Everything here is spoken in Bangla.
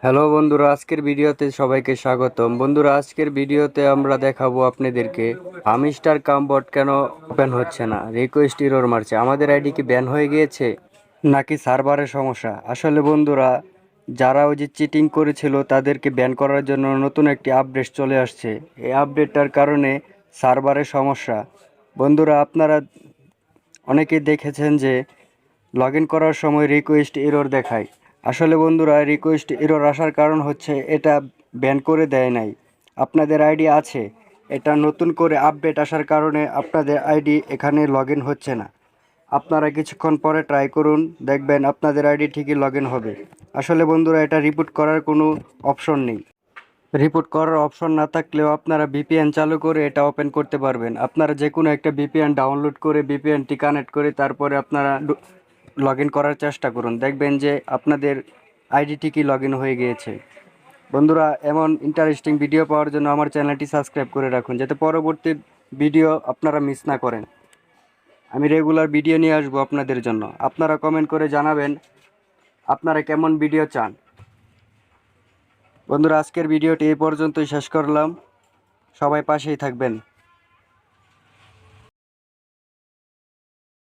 হ্যালো বন্ধুরা, আজকের ভিডিওতে সবাইকে স্বাগতম। বন্ধুরা, আজকের ভিডিওতে আমরা দেখাবো আপনাদেরকে আমিস্টার কামবট কেন ওপেন হচ্ছে না, রিকোয়েস্ট এরর মারছে। আমাদের আইডি কি ব্যান হয়ে গিয়েছে নাকি সার্ভারের সমস্যা? আসলে বন্ধুরা, যারা ওই যে চিটিং করেছিল তাদেরকে ব্যান করার জন্য নতুন একটি আপডেট চলে আসছে। এই আপডেটটার কারণে সার্ভারের সমস্যা। বন্ধুরা, আপনারা অনেকেই দেখেছেন যে লগ ইন করার সময় রিকোয়েস্ট এরর দেখায়। আসলে বন্ধুরা, রিকোয়েস্ট এরর আসার কারণ হচ্ছে এটা ব্যান করে দেয় নাই। আপনাদের আইডি আছে, এটা নতুন করে আপডেট আসার কারণে আপনাদের আইডি এখানে লগ ইন হচ্ছে না। আপনারা কিছুক্ষণ পরে ট্রাই করুন, দেখবেন আপনাদের আইডি ঠিকই লগ ইন হবে। আসলে বন্ধুরা, এটা রিপোর্ট করার কোনো অপশন নেই। রিপোর্ট করার অপশন না থাকলেও আপনারা ভিপিএন চালু করে এটা ওপেন করতে পারবেন। আপনারা যে কোনো একটা ভিপিএন ডাউনলোড করে ভিপিএনটি কানেক্ট করে তারপরে আপনারা লগ ইন করার চেষ্টা করুন, দেখবেন যে আপনাদের আইডি ঠিকই লগ ইন হয়ে গিয়েছে। বন্ধুরা, এমন ইন্টারেস্টিং ভিডিও পাওয়ার জন্য আমার চ্যানেলটি সাবস্ক্রাইব করে রাখুন, যাতে পরবর্তী ভিডিও আপনারা মিস না করেন। আমি রেগুলার ভিডিও নিয়ে আসবো আপনাদের জন্য। আপনারা কমেন্ট করে জানাবেন আপনারা কেমন ভিডিও চান। বন্ধুরা, আজকের ভিডিওটি এই পর্যন্তই শেষ করলাম। সবাই পাশেই থাকবেন।